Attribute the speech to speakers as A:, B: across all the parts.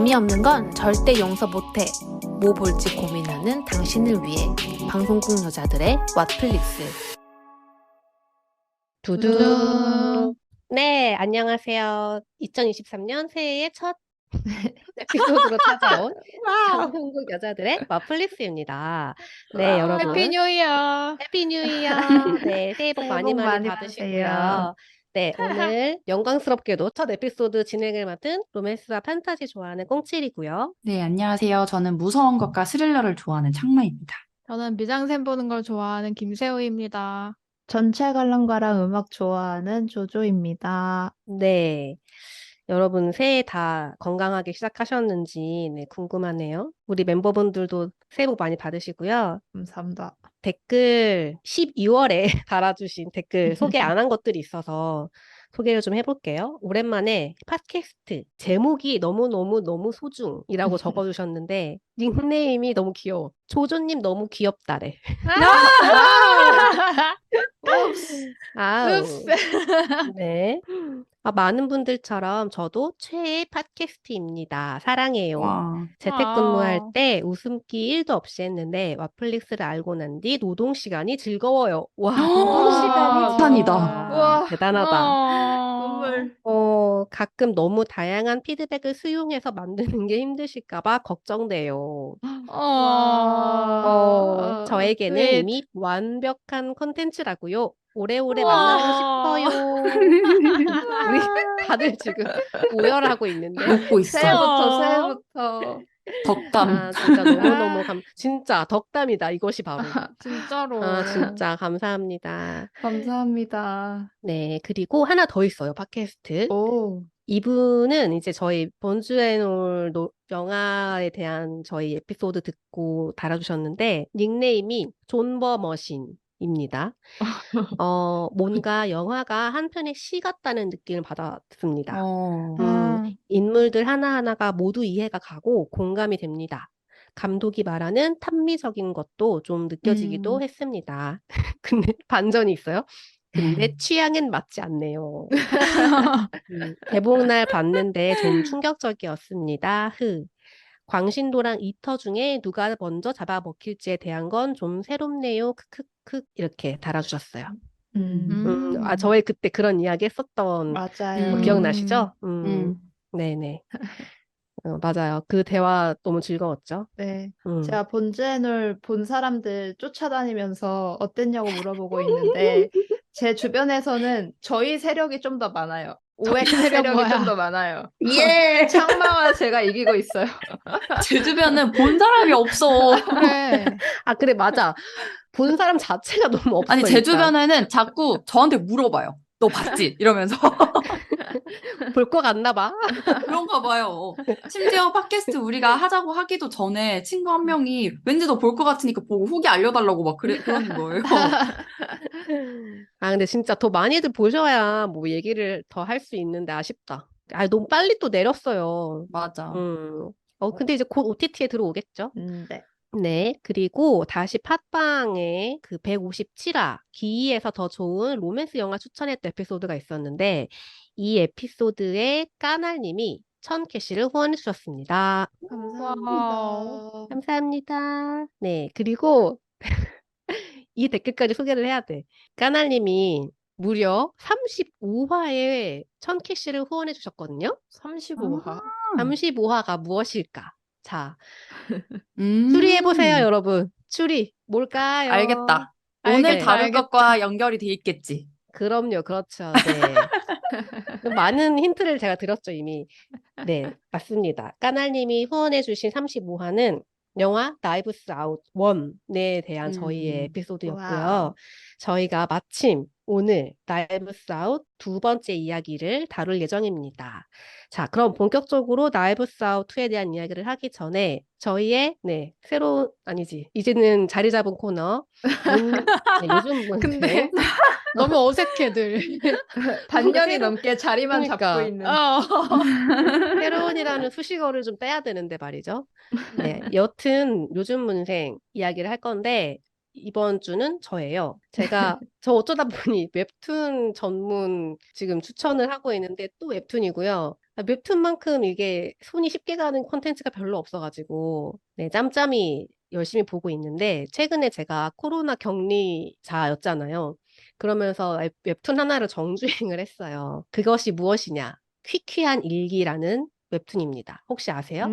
A: 재미없는 건 절대 용서 못해. 뭐 볼지 고민하는 당신을 위해. 방송국 여자들의 왓플릭스.
B: 두둥.
C: 네, 안녕하세요. 2023년 새해의 첫 에피소드로 찾아온 방송국 여자들의 왓플릭스입니다. 네, 여러분.
B: 해피 뉴 이어.
C: 해피 뉴 이어. 네, 새해 복
B: 새해
C: 많이
B: 복
C: 많이
B: 많이
C: 받으시고요.
B: 받으세요.
C: 네, 오늘 영광스럽게도 첫 에피소드 진행을 맡은 로맨스와 판타지 좋아하는 꽁칠이고요.
D: 네, 안녕하세요. 저는 무서운 것과 스릴러를 좋아하는 창마입니다.
B: 저는 미장센 보는 걸 좋아하는 김세우입니다.
E: 전체 관람가랑 음악 좋아하는 조조입니다.
C: 네, 여러분 새해 다 건강하게 시작하셨는지 궁금하네요. 우리 멤버분들도 새해 복 많이 받으시고요.
E: 감사합니다.
C: 댓글 12월에 달아주신 댓글 소개 안 한 것들이 있어서 소개를 좀 해볼게요. 오랜만에 팟캐스트 제목이 너무너무너무 소중이라고 적어주셨는데 닉네임이 너무 귀여워. 조조님 너무 귀엽다래. 아우. 네. 많은 분들처럼 저도 최애 팟캐스트입니다. 사랑해요.
D: 와,
C: 재택근무할 때 웃음기 1도 없이 했는데 왓플릭스를 알고 난 뒤 노동 시간이 즐거워요. 와, 노동 시간이
D: 찬이다.
C: 와, 대단하다.
E: 눈물.
C: 가끔 너무 다양한 피드백을 수용해서 만드는 게 힘드실까 봐 걱정돼요. 저에게는
B: 왜-
C: 이미 완벽한 컨텐츠라고요. 오래오래 만나고 싶어요. 우리 다들 지금 오열하고 있는데.
D: 웃고 있어.
E: 새해부터.
D: 덕담.
C: 진짜 너무너무 진짜 덕담이다. 이것이 바로.
B: 진짜로.
C: 진짜 감사합니다.
E: 감사합니다.
C: 네, 그리고 하나 더 있어요. 팟캐스트.
E: 오.
C: 이분은 이제 저희 번주앤올 영화에 대한 저희 에피소드 듣고 달아주셨는데 닉네임이 존버머신입니다. 뭔가 영화가 한편의 시 같다는 느낌을 받았습니다. 인물들 하나하나가 모두 이해가 가고 공감이 됩니다. 감독이 말하는 탐미적인 것도 좀 느껴지기도 했습니다. 근데 반전이 있어요. 근데 취향엔 맞지 않네요. 개봉날 봤는데 좀 충격적이었습니다. 광신도랑 이터 중에 누가 먼저 잡아먹힐지에 대한 건 좀 새롭네요. 크크크 이렇게 달아주셨어요. 저희 그때 그런 이야기 했었던 거
E: 맞아요.
C: 기억나시죠? 네네. 맞아요. 그 대화 너무 즐거웠죠?
E: 네.
C: 음.
E: 제가 본즈앤올 본 사람들 쫓아다니면서 어땠냐고 물어보고 있는데 제 주변에서는 저희 세력이 좀 더 많아요. 오엑 세력이
B: 뭐야?
E: 좀 더 많아요.
D: 예!
E: 창마와 제가 이기고 있어요.
D: 제 주변은 본 사람이 없어.
B: 그래.
C: 그래, 맞아. 본 사람 자체가 너무 없어.
D: 아니, 제
C: 일단.
D: 주변에는 자꾸 저한테 물어봐요. 너 봤지? 이러면서.
C: 볼 거 같나 봐.
D: 그런가 봐요. 심지어 팟캐스트 우리가 하자고 하기도 전에 친구 한 명이 왠지 너 볼 것 같으니까 보고 후기 알려달라고 막 그러는 거예요.
C: 근데 진짜 더 많이들 보셔야 뭐 얘기를 더 할 수 있는데 아쉽다. 너무 빨리 또 내렸어요.
D: 맞아.
C: 근데 이제 곧 OTT에 들어오겠죠?
E: 네.
C: 네, 그리고 다시 팟빵에 그 157화 기이에서 더 좋은 로맨스 영화 추천했던 에피소드가 있었는데 이 에피소드에 까날님이 1000캐시를 후원해 주셨습니다.
E: 감사합니다.
C: 감사합니다. 네, 그리고 이 댓글까지 소개를 해야 돼. 까날님이 무려 35화에 1000캐시를 후원해 주셨거든요.
E: 35화.
C: 35화가 무엇일까? 자,
D: 음.
C: 추리해보세요, 여러분. 추리, 뭘까요?
D: 알겠다. 오늘 다룰 것과 연결이 돼 있겠지.
C: 그럼요, 그렇죠. 네. 많은 힌트를 제가 드렸죠, 이미. 네, 맞습니다. 까날님이 후원해주신 35화는 영화 나이브스 아웃 1에 대한 저희의 에피소드였고요.
E: 와우.
C: 저희가 마침 오늘 나이브스 아웃 두 번째 이야기를 다룰 예정입니다. 자, 그럼 본격적으로 나이브스 아웃 2에 대한 이야기를 하기 전에 저희의 새로운 아니지 이제는 자리 잡은 코너 요즘 뭔데?
E: 근데
B: 너무 어색해들.
E: 반년이 넘게 자리만
C: 그러니까.
E: 잡고 있는.
C: 새로운이라는 수식어를 좀 떼야 되는데 말이죠. 네, 여튼 요즘 문생 이야기를 할 건데 이번 주는 저예요. 저 어쩌다 보니 웹툰 전문 지금 추천을 하고 있는데 또 웹툰이고요. 웹툰만큼 이게 손이 쉽게 가는 콘텐츠가 별로 없어가지고, 네, 짬짬이 열심히 보고 있는데, 최근에 제가 코로나 격리자였잖아요. 그러면서 웹툰 하나를 정주행을 했어요. 그것이 무엇이냐? 퀴퀴한 일기라는 웹툰입니다. 혹시 아세요?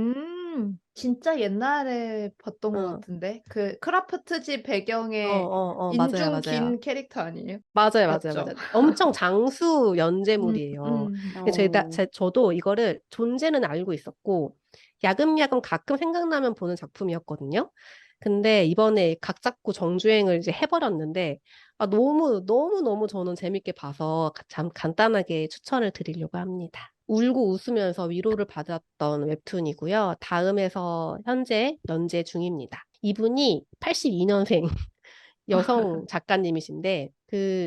E: 진짜 옛날에 봤던 것
C: 어,
E: 같은데. 그 크라프트지 배경에
C: 맞아요,
E: 인중
C: 맞아요.
E: 긴 캐릭터 아니에요?
C: 맞아요, 맞아요,
E: 맞죠?
C: 맞아요. 엄청 장수
E: 음,
C: 연재물이에요. 근데
D: 어.
C: 저도 이거를 존재는 알고 있었고, 야금야금 가끔 생각나면 보는 작품이었거든요. 근데 이번에 각 잡고 정주행을 이제 해버렸는데, 너무 저는 재밌게 봐서 참 간단하게 추천을 드리려고 합니다. 울고 웃으면서 위로를 받았던 웹툰이고요. 다음에서 현재 연재 중입니다. 이분이 82년생 여성 작가님이신데,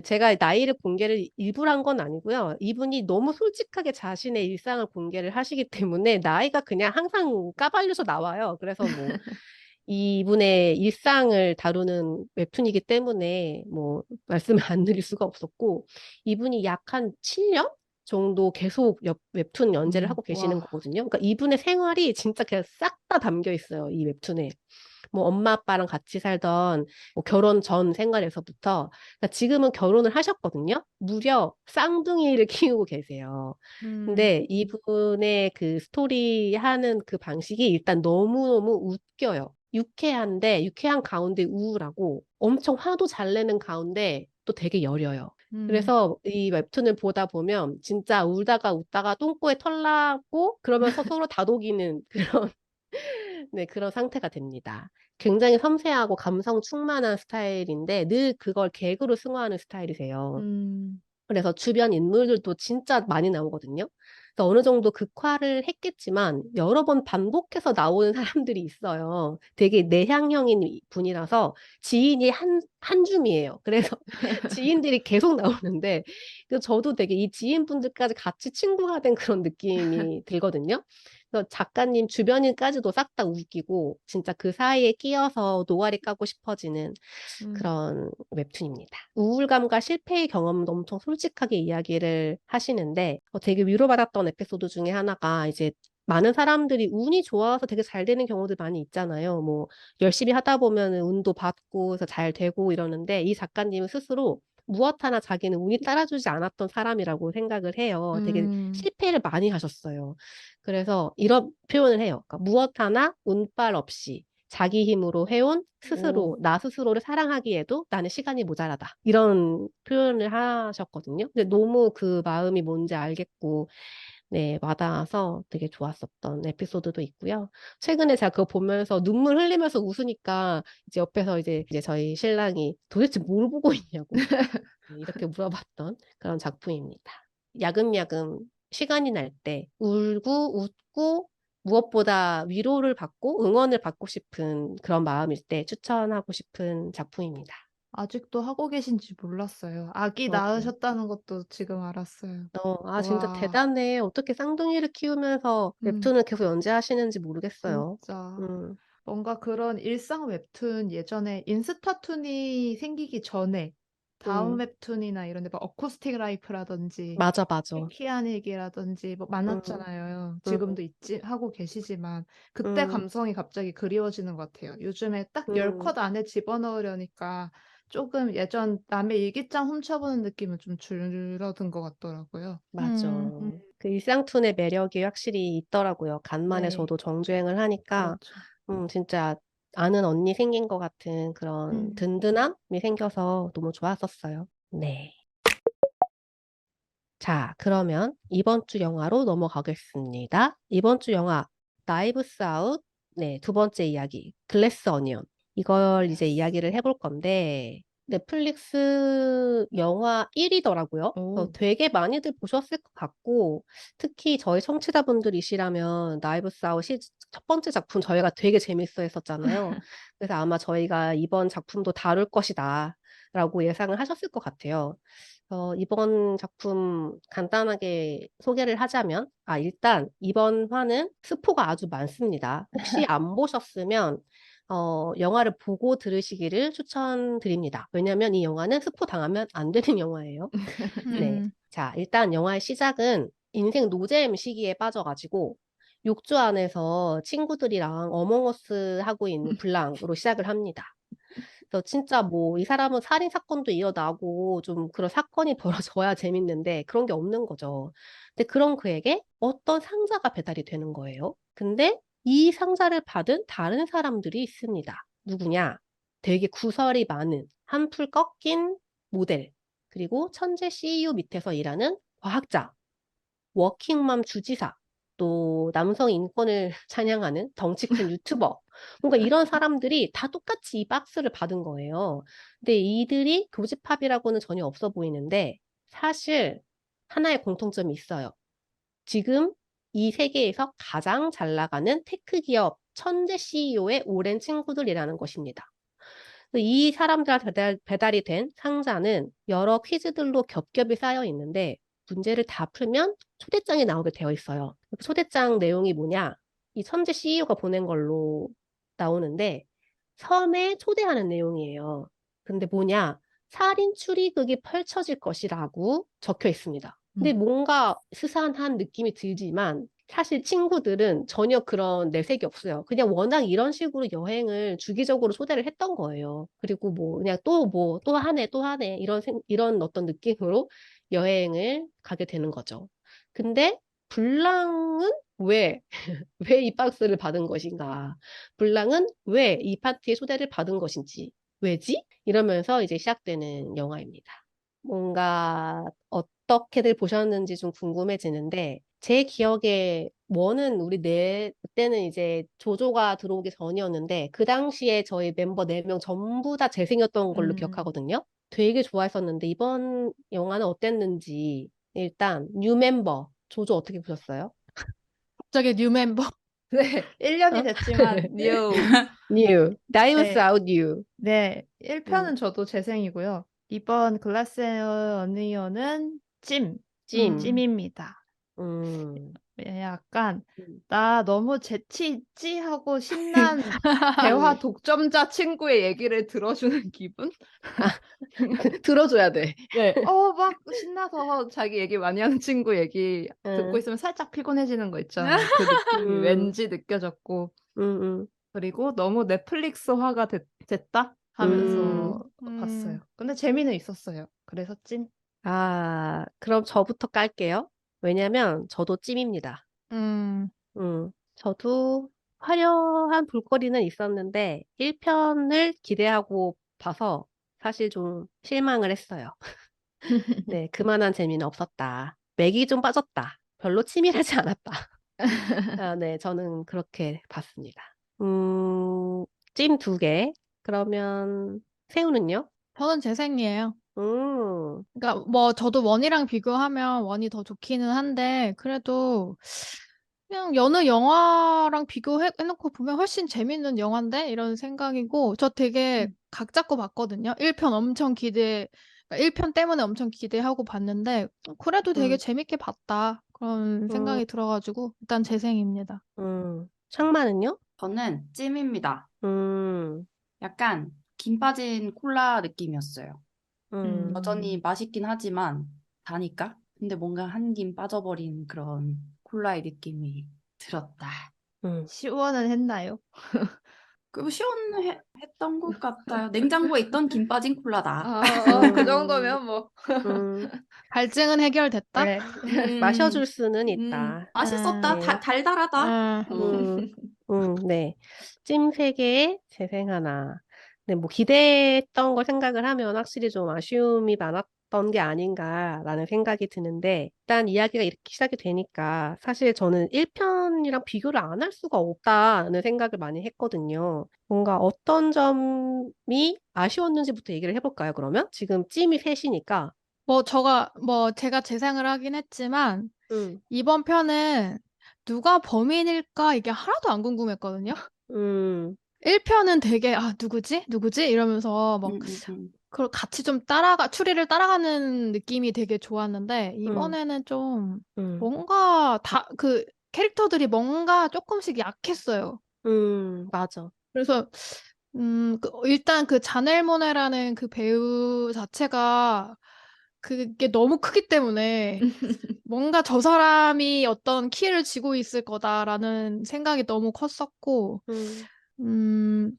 C: 제가 나이를 공개를 일부러 한 건 아니고요. 이분이 너무 솔직하게 자신의 일상을 공개를 하시기 때문에 나이가 그냥 항상 까발려서 나와요. 그래서 뭐, 이분의 일상을 다루는 웹툰이기 때문에 뭐, 말씀을 안 드릴 수가 없었고, 이분이 약 한 7년? 정도 계속 웹툰 연재를 하고 계시는
E: 와.
C: 거거든요. 그러니까 이분의 생활이 진짜 그냥 싹 다 담겨 있어요, 이 웹툰에. 뭐 엄마 아빠랑 같이 살던 뭐 결혼 전 생활에서부터 그러니까 지금은 결혼을 하셨거든요. 무려 쌍둥이를 키우고 계세요.
E: 음,
C: 근데 이분의 그 스토리 하는 그 방식이 일단 너무너무 웃겨요. 유쾌한데 유쾌한 가운데 우울하고 엄청 화도 잘 내는 가운데 또 되게 여려요.
E: 음.
C: 그래서 이 웹툰을 보다 보면 진짜 울다가 웃다가 똥꼬에 털 나고 그러면서 서로 다독이는 그런 네, 그런 상태가 됩니다. 굉장히 섬세하고 감성 충만한 스타일인데 늘 그걸 개그로 승화하는 스타일이세요.
E: 음.
C: 그래서 주변 인물들도 진짜 많이 나오거든요. 그래서 어느 정도 극화를 했겠지만 여러 번 반복해서 나오는 사람들이 있어요. 되게 내향형인 분이라서 지인이 한 줌이에요. 그래서 지인들이 계속 나오는데 저도 되게 이 지인분들까지 같이 친구가 된 그런 느낌이 들거든요. 그래서 작가님 주변인까지도 싹 다 웃기고 진짜 그 사이에 끼어서 노가리 까고 싶어지는
E: 음.
C: 그런 웹툰입니다. 우울감과 실패의 경험도 엄청 솔직하게 이야기를 하시는데 되게 위로받았던 에피소드 중에 하나가 이제 많은 사람들이 운이 좋아서 되게 잘 되는 경우들 많이 있잖아요. 뭐 열심히 하다 보면 운도 받고 해서 잘 되고 이러는데 이 작가님은 스스로 무엇 하나 자기는 운이 따라주지 않았던 사람이라고 생각을 해요. 되게
E: 음.
C: 실패를 많이 하셨어요. 그래서 이런 표현을 해요. 그러니까 무엇 하나 운빨 없이 자기 힘으로 해온 스스로,
E: 오.
C: 나 스스로를 사랑하기에도 나는 시간이 모자라다. 이런 표현을 하셨거든요. 근데 너무 그 마음이 뭔지 알겠고, 네, 와닿아서 되게 좋았었던 에피소드도 있고요. 최근에 제가 그거 보면서 눈물 흘리면서 웃으니까 이제 옆에서 이제 저희 신랑이 도대체 뭘 보고 있냐고 이렇게 물어봤던 그런 작품입니다. 야금야금 시간이 날 때 울고 웃고 무엇보다 위로를 받고 응원을 받고 싶은 그런 마음일 때 추천하고 싶은 작품입니다.
E: 아직도 하고 계신지 몰랐어요. 아기
C: 어,
E: 낳으셨다는 것도 지금 알았어요.
C: 진짜
E: 와.
C: 대단해. 어떻게 쌍둥이를 키우면서
E: 음.
C: 웹툰을 계속 연재하시는지 모르겠어요.
E: 진짜.
C: 음,
E: 뭔가 그런 일상 웹툰 예전에 인스타툰이 생기기 전에 다음
C: 음,
E: 웹툰이나 이런 데 막 어쿠스틱 라이프라든지
C: 맞아, 맞아.
E: 퀴퀴한 얘기라든지 뭐
C: 음,
E: 많았잖아요.
C: 음,
E: 지금도 있지 하고 계시지만 그때
C: 음,
E: 감성이 갑자기 그리워지는 것 같아요. 요즘에 딱 열
C: 음,
E: 컷 안에 집어넣으려니까 조금 예전 남의 일기장 훔쳐보는 느낌은 좀 줄어든 것 같더라고요.
C: 맞아.
E: 음.
C: 그 일상툰의 매력이 확실히 있더라고요. 간만에
E: 네,
C: 저도 정주행을 하니까,
E: 그렇죠.
C: 진짜 아는 언니 생긴 것 같은 그런
E: 음.
C: 든든함이 생겨서 너무 좋았었어요. 네. 자, 그러면 이번 주 영화로 넘어가겠습니다. 이번 주 영화, 나이브스 아웃, 네, 두 번째 이야기, 글래스 어니언. 이걸 이제 이야기를 해볼 건데, 넷플릭스 영화 1위더라고요.
E: 오.
C: 되게 많이들 보셨을 것 같고, 특히 저희 청취자분들이시라면 나이브스 아웃이 첫 번째 작품 저희가 되게 재밌어 했었잖아요. 그래서 아마 저희가 이번 작품도 다룰 것이다. 라고 예상을 하셨을 것 같아요. 이번 작품 간단하게 소개를 하자면, 일단 이번 화는 스포가 아주 많습니다. 혹시 안 보셨으면, 영화를 보고 들으시기를 추천드립니다. 왜냐면 이 영화는 스포 당하면 안 되는 영화예요. 네.
B: 음.
C: 자, 일단 영화의 시작은 인생 노잼 시기에 빠져가지고 욕조 안에서 친구들이랑 어몽어스 하고 있는 블랑으로 시작을 합니다. 그래서 진짜 뭐 이 사람은 살인 사건도 일어나고 좀 그런 사건이 벌어져야 재밌는데 그런 게 없는 거죠. 근데 그런 그에게 어떤 상자가 배달이 되는 거예요. 근데 이 상자를 받은 다른 사람들이 있습니다. 누구냐? 되게 구설이 많은 한풀 꺾인 모델, 그리고 천재 CEO 밑에서 일하는 과학자, 워킹맘 주지사, 또 남성 인권을 찬양하는 덩치 큰 유튜버. 뭔가 이런 사람들이 다 똑같이 이 박스를 받은 거예요. 근데 이들이 교집합이라고는 전혀 없어 보이는데 사실 하나의 공통점이 있어요. 지금 이 세계에서 가장 잘 나가는 테크 기업 천재 CEO의 오랜 친구들이라는 것입니다. 이 사람들한테 배달이 된 상자는 여러 퀴즈들로 겹겹이 쌓여 있는데 문제를 다 풀면 초대장이 나오게 되어 있어요. 그 초대장 내용이 뭐냐? 이 천재 CEO가 보낸 걸로 나오는데 섬에 초대하는 내용이에요. 근데 뭐냐? 살인 추리극이 펼쳐질 것이라고 적혀 있습니다. 근데 뭔가 스산한 느낌이 들지만 사실 친구들은 전혀 그런 내색이 없어요. 그냥 워낙 이런 식으로 여행을 주기적으로 초대를 했던 거예요. 그리고 뭐 그냥 또 하네, 또 하네 이런 어떤 느낌으로 여행을 가게 되는 거죠. 근데 블랑은 왜, 왜 이 박스를 받은 것인가? 블랑은 왜 이 파티에 초대를 받은 것인지, 왜지? 이러면서 이제 시작되는 영화입니다. 뭔가 어떻게들 보셨는지 좀 궁금해지는데, 제 기억에 원은 그때는 이제 조조가 들어오기 전이었는데, 그 당시에 저희 멤버 4명 전부 다 재생이었던 걸로 기억하거든요. 되게 좋아했었는데, 이번 영화는 어땠는지, 일단, 뉴 멤버, 조조 어떻게 보셨어요?
B: 갑자기 뉴 멤버.
E: 네, 1년이 됐지만 뉴.
C: 뉴, Knives
E: 네,
C: Out New.
E: 네, 1편은 저도 재생이고요. 이번 글라스 어니언은
C: 찜.
E: 찜입니다.
C: 음.
E: 약간
C: 음.
E: 나 너무 재치 있지 하고 신난 대화 독점자 친구의 얘기를 들어주는 기분?
C: 들어줘야 돼.
E: 네. 막 신나서 자기 얘기 많이 하는 친구 얘기 듣고
C: 응.
E: 있으면 살짝 피곤해지는 거 있잖아요. 그 느낌이
C: 음.
E: 왠지 느껴졌고,
C: 음.
E: 그리고 너무 넷플릭스화가 됐다 하면서 봤어요. 근데 재미는 있었어요. 그래서 찐.
C: 그럼 저부터 깔게요. 왜냐면 저도 찜입니다.
B: 음,
C: 저도 화려한 볼거리는 있었는데 1편을 기대하고 봐서 사실 좀 실망을 했어요. 네, 그만한 재미는 없었다. 맥이 좀 빠졌다. 별로 치밀하지 않았다. 네, 저는 그렇게 봤습니다. 찜 2개. 그러면 새우는요?
B: 저는 재생이에요.
C: 음,
B: 그러니까 뭐 저도 원이랑 비교하면 원이 더 좋기는 한데 그래도 그냥 여느 영화랑 비교해놓고 보면 훨씬 재밌는 영화인데 이런 생각이고 저 되게 각 잡고 봤거든요. 1편 엄청 그러니까 1편 때문에 엄청 기대하고 봤는데 그래도 되게
C: 음,
B: 재밌게 봤다 그런
C: 음,
B: 생각이 들어가지고 일단 재생입니다.
C: 창마는요?
D: 저는 찜입니다.
C: 음,
D: 약간 김 빠진 콜라 느낌이었어요. 여전히
C: 음,
D: 맛있긴 하지만 다니까? 근데 뭔가 한 김 빠져버린 그런 콜라의 느낌이 들었다.
C: 음,
E: 시원은 했나요?
D: 그리고 시원했던 것 같아요. 냉장고에 있던 김 빠진 콜라다.
E: 그
C: 음,
E: 정도면 뭐.
C: 음,
B: 갈증은 해결됐다?
E: 네.
C: 마셔줄 수는 있다.
D: 맛있었다.
C: 네,
D: 달달하다.
C: 음, 네. 찜 3개에 재생 하나. 네, 뭐 기대했던 걸 생각을 하면 확실히 좀 아쉬움이 많았던 게 아닌가라는 생각이 드는데, 일단 이야기가 이렇게 시작이 되니까 사실 저는 1편이랑 비교를 안 할 수가 없다는 생각을 많이 했거든요. 뭔가 어떤 점이 아쉬웠는지부터 얘기를 해볼까요, 그러면? 지금 찜이 셋이니까.
B: 제가 재생을 하긴 했지만
C: 음,
B: 이번 편은 누가 범인일까 이게 하나도 안 궁금했거든요.
C: 음,
B: 1편은 되게 누구지? 누구지? 이러면서 막 그걸 같이 좀 추리를 따라가는 느낌이 되게 좋았는데
C: 음,
B: 이번에는 좀
C: 음,
B: 뭔가 그 캐릭터들이 뭔가 조금씩 약했어요.
C: 맞아.
B: 그래서 일단 그 자넬 모네라는 그 배우 자체가 그게 너무 크기 때문에 뭔가 저 사람이 어떤 키를 쥐고 있을 거다라는 생각이 너무 컸었고,
C: 음,
B: 음,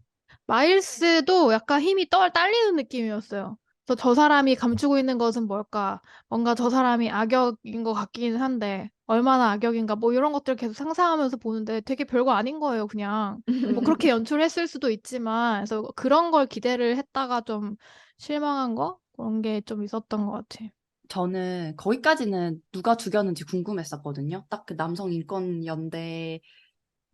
B: 마일스도 약간 힘이 딸리는 느낌이었어요. 그래서 저 사람이 감추고 있는 것은 뭘까? 뭔가 저 사람이 악역인 것 같기는 한데, 얼마나 악역인가? 뭐 이런 것들을 계속 상상하면서 보는데 되게 별거 아닌 거예요, 그냥. 뭐 그렇게 연출했을 수도 있지만, 그래서 그런 걸 기대를 했다가 좀 실망한 거? 그런 게 좀 있었던 것 같아요.
D: 저는 거기까지는 누가 죽였는지 궁금했었거든요. 딱 그 남성 인권 연대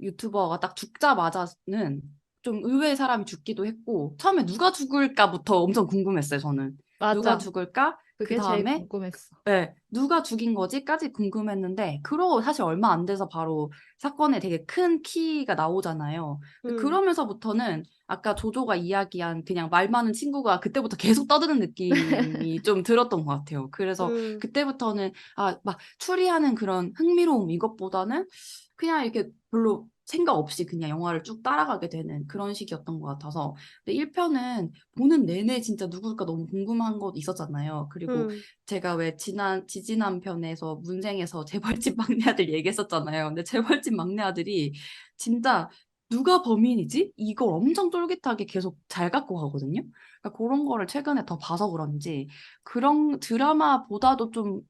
D: 유튜버가 딱 죽자마자는 좀 의외의 사람이 죽기도 했고, 처음에 누가 죽을까부터 엄청 궁금했어요, 저는. 누가
E: 맞아.
D: 죽을까? 그
E: 그게 제일
D: 다음에
E: 궁금했어.
D: 네, 누가 죽인 거지?까지 궁금했는데, 그러고 사실 얼마 안 돼서 바로 사건에 되게 큰 키가 나오잖아요. 근데
C: 음,
D: 그러면서부터는 아까 조조가 이야기한 그냥 말 많은 친구가 그때부터 계속 떠드는 느낌이 좀 들었던 것 같아요. 그래서
C: 음,
D: 그때부터는 막 추리하는 그런 흥미로움 이것보다는 그냥 이렇게 별로 생각 없이 그냥 영화를 쭉 따라가게 되는 그런 식이었던 것 같아서. 근데 1편은 보는 내내 진짜 누굴까 너무 궁금한 것 있었잖아요. 그리고
C: 음,
D: 제가 왜 지지난 편에서 문생에서 재벌집 막내 아들 얘기했었잖아요. 근데 재벌집 막내 아들이 진짜 누가 범인이지? 이걸 엄청 쫄깃하게 계속 잘 갖고 가거든요. 그러니까 그런 거를 최근에 더 봐서 그런지 그런 드라마보다도 좀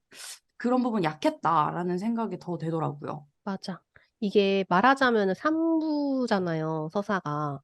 D: 그런 부분 약했다라는 생각이 더 되더라고요.
C: 맞아. 이게 말하자면 3부잖아요, 서사가.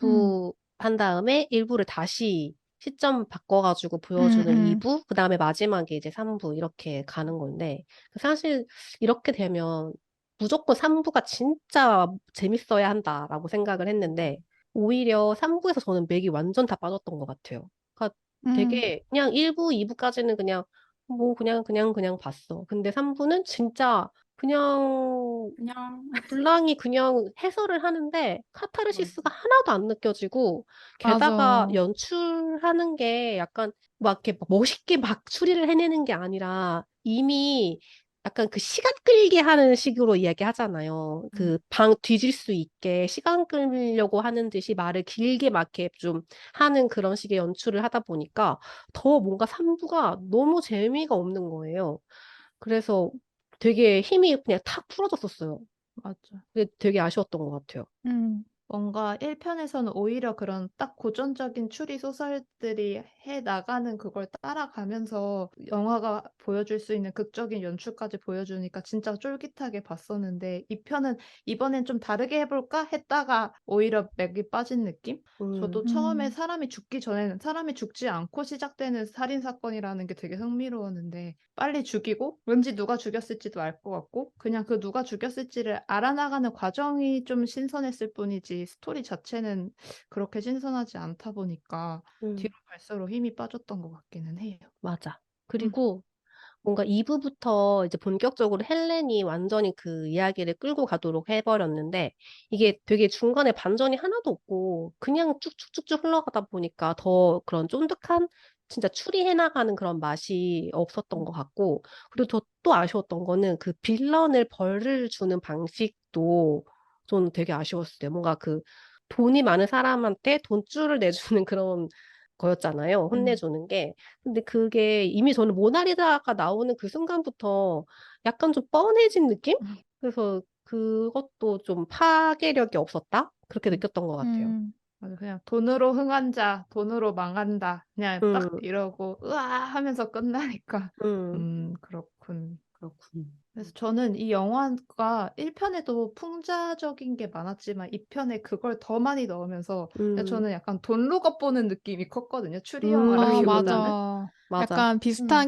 B: 음,
C: 1부 한 다음에 1부를 다시 시점 바꿔가지고
B: 음,
C: 보여주는
B: 음.
C: 2부, 그 다음에 마지막에 이제 3부 이렇게 가는 건데, 사실 이렇게 되면 무조건 3부가 진짜 재밌어야 한다라고 생각을 했는데, 오히려 3부에서 저는 맥이 완전 다 빠졌던 것 같아요. 그러니까
B: 음,
C: 되게 그냥 1부, 2부까지는 그냥 뭐 그냥 봤어. 근데 3부는 진짜 그냥
D: 그냥
C: 불랑이 그냥 해설을 하는데 카타르시스가 하나도 안 느껴지고 게다가
B: 맞아.
C: 연출하는 게 약간 막 이렇게 막 멋있게 막 추리를 해내는 게 아니라 이미 약간 그 시간 끌게 하는 식으로 이야기하잖아요. 그 방 뒤질 수 있게 시간 끌려고 하는 듯이 말을 길게 막 이렇게 좀 하는 그런 식의 연출을 하다 보니까 더 뭔가 3부가 너무 재미가 없는 거예요. 그래서 되게 힘이 그냥 탁 풀어졌었어요.
E: 맞아.
C: 그게 되게 아쉬웠던 것 같아요.
B: 음,
E: 뭔가 1편에서는 오히려 그런 딱 고전적인 추리 소설들이 해 나가는 그걸 따라가면서 영화가 보여줄 수 있는 극적인 연출까지 보여주니까 진짜 쫄깃하게 봤었는데 2편은 이번엔 좀 다르게 해볼까 했다가 오히려 맥이 빠진 느낌? 저도 처음에
B: 음,
E: 사람이 죽기 전에는 사람이 죽지 않고 시작되는 살인 사건이라는 게 되게 흥미로웠는데 빨리 죽이고 왠지 누가 죽였을지도 알 것 같고 그냥 그 누가 죽였을지를 알아나가는 과정이 좀 신선했을 뿐이지 스토리 자체는 그렇게 신선하지 않다 보니까
C: 음,
E: 뒤로 갈수록 힘이 빠졌던 것 같기는 해요.
C: 맞아.
E: 음.
C: 그리고 뭔가 2부부터 이제 본격적으로 헬렌이 완전히 그 이야기를 끌고 가도록 해버렸는데 이게 되게 중간에 반전이 하나도 없고 그냥 쭉쭉쭉쭉 흘러가다 보니까 더 그런 쫀득한 진짜 추리해 나가는 그런 맛이 없었던 것 같고 그리고 또 아쉬웠던 거는 그 빌런을 벌을 주는 방식도 저는 되게 아쉬웠어요. 뭔가 그 돈이 많은 사람한테 돈줄을 내주는 그런 거였잖아요.
E: 음.
C: 혼내주는 게. 근데 그게 이미 저는 모나리자가 나오는 그 순간부터 약간 좀 뻔해진 느낌? 그래서 그것도 좀 파괴력이 없었다? 그렇게
E: 음.
C: 느꼈던 것 같아요.
B: 음,
E: 맞아. 그냥 돈으로 흥한 자, 돈으로 망한다. 그냥 딱
C: 음,
E: 이러고 으아 하면서 끝나니까
C: 음,
E: 그렇군.
D: 그렇군.
E: 그래서 저는 이 영화가 1편에도 풍자적인 게 많았지만 2편에 그걸 더 많이 넣으면서 그냥
C: 음,
E: 저는 약간 돈룩업 보는 느낌이 컸거든요. 추리
B: 아,
E: 영화라기보다는.
B: 맞아.
C: 맞아.
B: 약간
E: 음,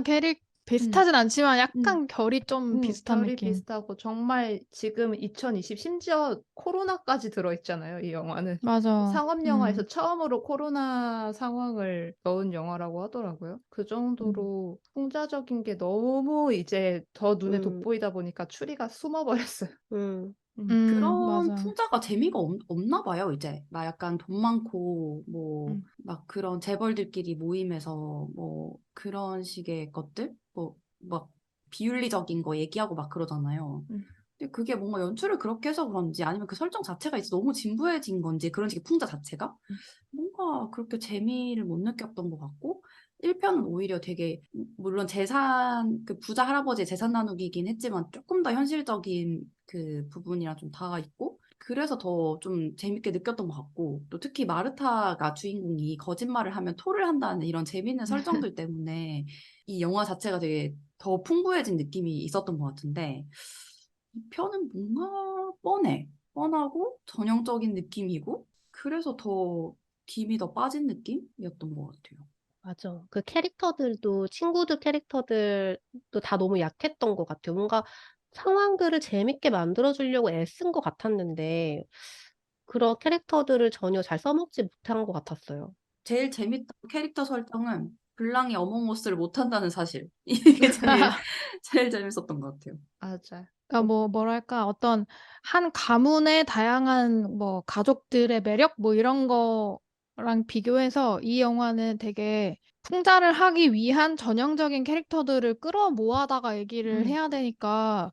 E: 음,
B: 비슷하진 않지만
E: 음.
B: 약간 결이 좀 비슷한
E: 결이
B: 느낌.
E: 비슷하고 정말 지금 2020 심지어 코로나까지 들어있잖아요, 이 영화는.
B: 맞아.
E: 상업 영화에서 처음으로 코로나 상황을 넣은 영화라고 하더라고요. 그
B: 음,
E: 정도로 풍자적인 게 너무 이제 더 눈에
C: 음,
E: 돋보이다 보니까 추리가 숨어버렸어요.
C: 음,
D: 그런
B: 맞아.
D: 풍자가 재미가 없나 봐요, 이제. 막 약간 돈 많고, 뭐,
E: 음.
D: 막 그런 재벌들끼리 모임에서, 뭐, 그런 식의 것들? 막, 비윤리적인 거 얘기하고 막 그러잖아요.
E: 음.
D: 근데 그게 뭔가 연출을 그렇게 해서 그런지, 아니면 그 설정 자체가 이제 너무 진부해진 건지, 그런 식의 풍자 자체가?
E: 음.
D: 뭔가 그렇게 재미를 못 느꼈던 것 같고, 1편은 오히려 되게 물론 재산 그 부자 할아버지의 재산 나누기이긴 했지만 조금 더 현실적인 그 부분이랑 좀 닿아 있고 그래서 더 좀 재밌게 느꼈던 것 같고 또 특히 마르타가 주인공이 거짓말을 하면 토를 한다는 이런 재밌는 설정들 때문에 이 영화 자체가 되게 더 풍부해진 느낌이 있었던 것 같은데 이 편은 뭔가 뻔하고 전형적인 느낌이고 그래서 더 김이 더 빠진 느낌이었던 것 같아요.
C: 맞아. 그 캐릭터들도, 친구들 캐릭터들도 다 너무 약했던 것 같아요. 뭔가 상황들을 재밌게 만들어주려고 애쓴 것 같았는데, 그런 캐릭터들을 전혀 잘 써먹지 못한 것 같았어요.
D: 제일 재밌던 캐릭터 설정은 블랑이 어몽어스를 못한다는 사실. 이게 제일 재밌었던 것 같아요.
E: 맞아.
B: 그러니까 뭐랄까 어떤 한 가문의 다양한 뭐 가족들의 매력 뭐 이런 거랑 비교해서 이 영화는 되게 풍자를 하기 위한 전형적인 캐릭터들을 끌어모아다가 얘기를 해야 되니까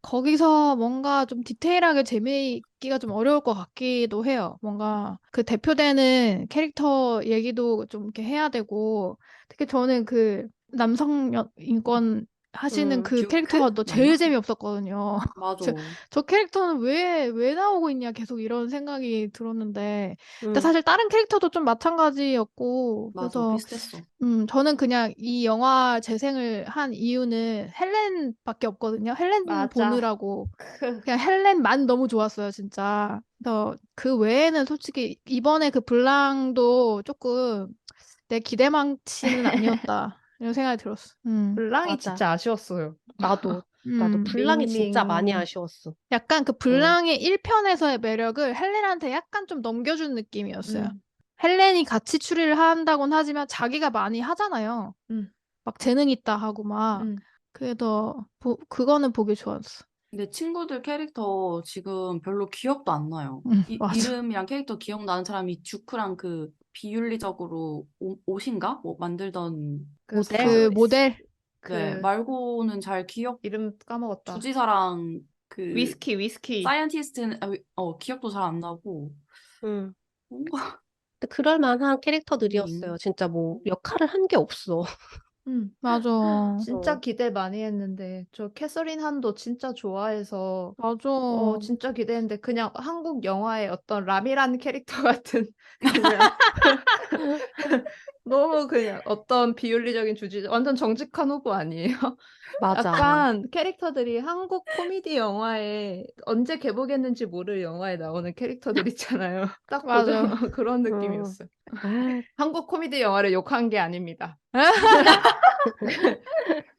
B: 거기서 뭔가 좀 디테일하게 재미있기가 좀 어려울 것 같기도 해요. 뭔가 그 대표되는 캐릭터 얘기도 좀 이렇게 해야 되고 특히 저는 그 남성 인권 하시는 그 캐릭터가 또 제일
D: 맞나?
B: 재미없었거든요.
D: 맞아.
B: 저 캐릭터는 왜 나오고 있냐 계속 이런 생각이 들었는데 근데
C: 음,
B: 사실 다른 캐릭터도 좀 마찬가지였고
D: 맞아.
B: 그래서
D: 비슷했어.
B: 저는 그냥 이 영화 재생을 한 이유는 헬렌밖에 없거든요. 헬렌
E: 맞아.
B: 보느라고 그냥 헬렌만 너무 좋았어요, 진짜. 그래서 그 외에는 솔직히 이번에 그 블랑도 조금 내 기대만치는 아니었다 이런 생각이 들었어.
E: 블랑이
D: 맞아.
E: 진짜 아쉬웠어요.
C: 나도
B: 음.
C: 블랑이 진짜 많이
E: 밍밍.
C: 아쉬웠어.
B: 약간 그 블랑의 1편에서의 매력을 헬렌한테 약간 좀 넘겨준 느낌이었어요.
E: 음,
B: 헬렌이 같이 추리를 한다곤 하지만 자기가 많이 하잖아요.
E: 음,
B: 막 재능 있다 하고 막.
E: 음.
B: 그래도 그거는 보기 좋았어.
D: 근데 친구들 캐릭터 지금 별로 기억도 안 나요.
B: 맞아.
D: 이름이랑 캐릭터 기억나는 사람이 듀크랑 그 비윤리적으로 옷인가? 뭐 만들던
E: 그
B: 그 모델
D: 네,
E: 그
D: 말고는 잘 기억
E: 이름 까먹었다.
D: 주지사랑 그
E: 위스키.
D: 사이언티스트는 기억도 잘 안 나고
C: 음.
D: 뭔가
C: 근데 그럴 만한 캐릭터들이었어요.
D: 밍.
C: 진짜 뭐 역할을 한 게 없어.
B: 맞아.
E: 진짜 기대 많이 했는데 저 캐서린 한도 진짜 좋아해서
B: 맞아.
E: 진짜 기대했는데 그냥 한국 영화의 어떤 라미란 캐릭터 같은 그냥 너무 그냥 어떤 비윤리적인 주제 완전 정직한 후보 아니에요?
C: 맞아.
E: 약간 캐릭터들이 한국 코미디 영화에 언제 개봉했는지 모를 영화에 나오는 캐릭터들 있잖아요. 딱 고정
B: 맞아.
E: 그런
C: 음.
E: 느낌이었어요.
C: 아,
E: 한국 코미디 영화를 욕한 게 아닙니다.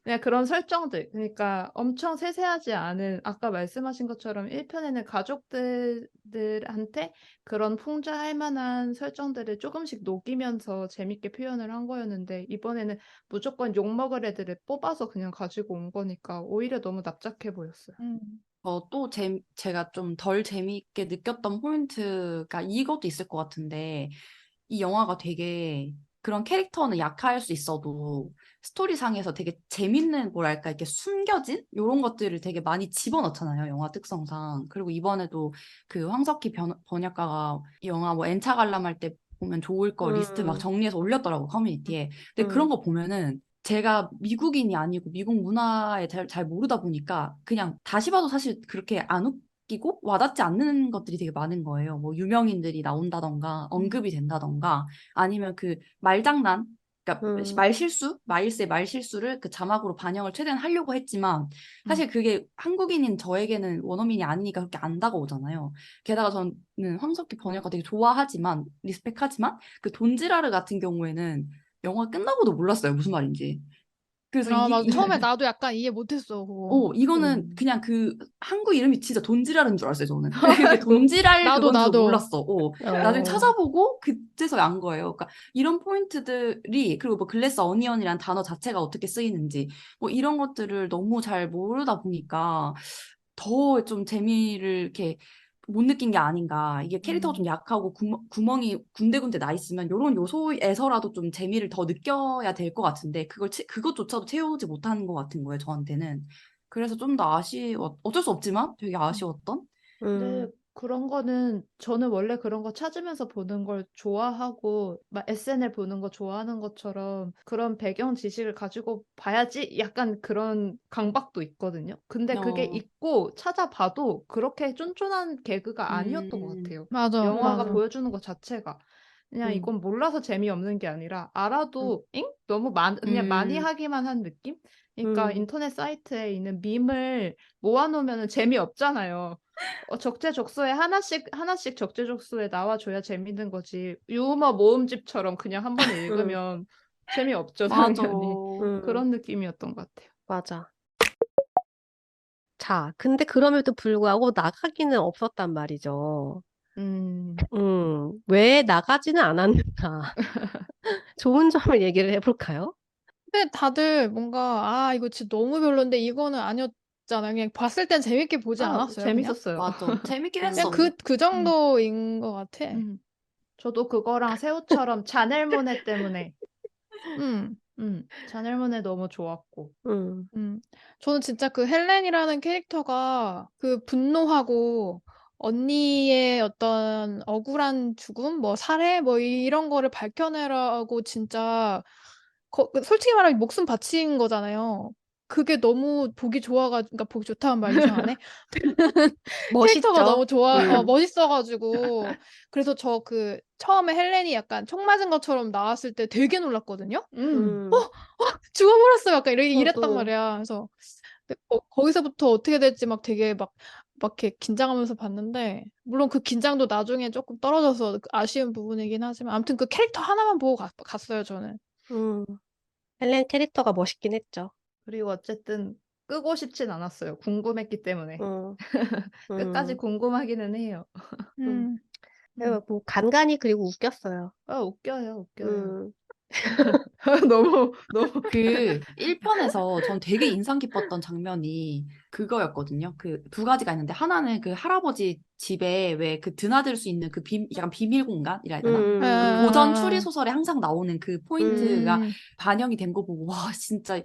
E: 그냥 그런 설정들. 그러니까 엄청 세세하지 않은 아까 말씀하신 것처럼 1편에는 가족들한테 그런 풍자할 만한 설정들을 조금씩 녹이면서 재밌게 표현을 한 거였는데 이번에는 무조건 욕먹을 애들을 뽑아서 그냥 가지고 온 거니까 오히려 너무 납작해 보였어요.
D: 또 제가 좀 덜 재미있게 느꼈던 포인트가 이것도 있을 것 같은데 이 영화가 되게 그런 캐릭터는 약할 수 있어도 스토리상에서 되게 재밌는 뭐랄까 이렇게 숨겨진 이런 것들을 되게 많이 집어넣잖아요. 영화 특성상. 그리고 이번에도 그 황석희 번역가가 이 영화 뭐 N차 관람할 때 보면 좋을 거 리스트 막
C: 음,
D: 정리해서 올렸더라고 커뮤니티에. 근데 그런
C: 음,
D: 거 보면은 제가 미국인이 아니고 미국 문화에 잘 모르다 보니까 그냥 다시 봐도 사실 그렇게 안 웃기고 와닿지 않는 것들이 되게 많은 거예요. 뭐 유명인들이 나온다던가 언급이 된다던가 아니면 그 말장난 그러니까
C: 음,
D: 말실수, 마일스의 말실수를 그 자막으로 반영을 최대한 하려고 했지만 사실 그게 한국인인 저에게는 원어민이 아니니까 그렇게 안 다가오잖아요. 게다가 저는 황석기 번역가 되게 좋아하지만 리스펙하지만 그 돈지라르 같은 경우에는 영화 끝나고도 몰랐어요. 무슨 말인지. 그래서
B: 아, 맞아. 처음에 나도 약간 이해 못했어, 그거.
D: 이거는 그냥 그 한국 이름이 진짜 돈지라르인 줄 알았어요, 저는. 근데 돈지랄 그건 줄
B: 나도.
D: 몰랐어. 나중에
C: 어,
D: 찾아보고 그때서야 안 거예요. 그러니까 이런 포인트들이 그리고 뭐 글래스 어니언이란 단어 자체가 어떻게 쓰이는지 뭐 이런 것들을 너무 잘 모르다 보니까 더 좀 재미를 이렇게 못 느낀 게 아닌가. 이게 캐릭터가 좀 약하고 구멍이 군데군데 나 있으면 이런 요소에서라도 좀 재미를 더 느껴야 될 것 같은데 그것조차도 채우지 못하는 것 같은 거예요, 저한테는. 그래서 좀 더 어쩔 수 없지만 되게 아쉬웠던?
E: 근데
C: 음,
E: 그런 거는 저는 원래 그런 거 찾으면서 보는 걸 좋아하고 막 SNL 보는 거 좋아하는 것처럼 그런 배경 지식을 가지고 봐야지 약간 그런 강박도 있거든요. 근데 그게
D: 어,
E: 있고 찾아봐도 그렇게 쫀쫀한 개그가 아니었던 것
D: 음,
E: 같아요.
B: 맞아,
E: 영화가
B: 맞아.
C: 음,
E: 보여주는 것 자체가. 그냥
D: 음,
E: 이건 몰라서 재미없는 게 아니라
C: 음,
E: 알아도 잉? 너무 그냥 많이
D: 음,
E: 하기만 한 느낌? 그러니까
C: 음,
E: 인터넷 사이트에 있는 밈을 모아놓으면 재미없잖아요. 적재적소에 하나씩 적재적소에 나와줘야 재밌는 거지. 유머 모음집처럼 그냥 한 번에
C: 음,
E: 읽으면 재미없죠,
D: 맞아.
E: 당연히.
C: 음,
E: 그런 느낌이었던 것 같아요.
C: 맞아. 자, 근데 그럼에도 불구하고 나가기는 없었단 말이죠.
E: 음,
C: 왜 나가지는 않았는가? 좋은 점을 얘기를 해볼까요?
B: 근데 다들 뭔가, 아, 이거 진짜 너무 별론데 이거는 아니었잖아요. 그냥 봤을 땐 재밌게 보지 않았어요, 그냥?
E: 재밌었어요.
D: 맞아. 재밌긴
B: 그냥
D: 했어.
C: 음,
B: 그
E: 음,
B: 정도인 것 같아.
E: 음. 저도 그거랑 새우처럼 자넬 모네 때문에,
B: 음.
E: 자넬 모네 너무 좋았고.
C: 음,
B: 음, 저는 진짜 그 헬렌이라는 캐릭터가 그 분노하고 언니의 어떤 억울한 죽음, 뭐 살해, 뭐 이런 거를 밝혀내라고 진짜 솔직히 말하면 목숨 바친 거잖아요. 그게 너무 보기 좋아가지고, 그러니까 보기 좋다는 말 이상하네. 캐릭터가
C: 멋있죠?
B: 너무
C: 음,
B: 멋있어가지고. 그래서 저 그 처음에 헬렌이 약간 총 맞은 것처럼 나왔을 때 되게 놀랐거든요.
E: 음,
B: 죽어버렸어. 약간 이랬단
E: 저도,
B: 말이야. 그래서 근데 거기서부터 어떻게 될지 막 되게 막 이렇게 긴장하면서 봤는데, 물론 그 긴장도 나중에 조금 떨어져서 아쉬운 부분이긴 하지만, 아무튼 그 캐릭터 하나만 보고 갔어요, 저는.
C: 음. 헬렌 캐릭터가 멋있긴 했죠.
E: 그리고 어쨌든 끄고 싶진 않았어요. 궁금했기 때문에.
C: 음,
E: 끝까지
C: 음,
E: 궁금하기는 해요.
C: 음.
B: 음,
E: 음.
C: 뭐 간간이 그리고 웃겼어요.
E: 웃겨요.
C: 음,
E: 너무.
D: 그 1편에서 전 되게 인상 깊었던 장면이 그거였거든요. 그 두 가지가 있는데 하나는 그 할아버지 집에 왜 그 드나들 수 있는 그 약간 비밀 공간이라 해야 되나? 그
C: 음,
D: 고전 추리 소설에 항상 나오는 그 포인트가
B: 음,
D: 반영이 된 거 보고 와 진짜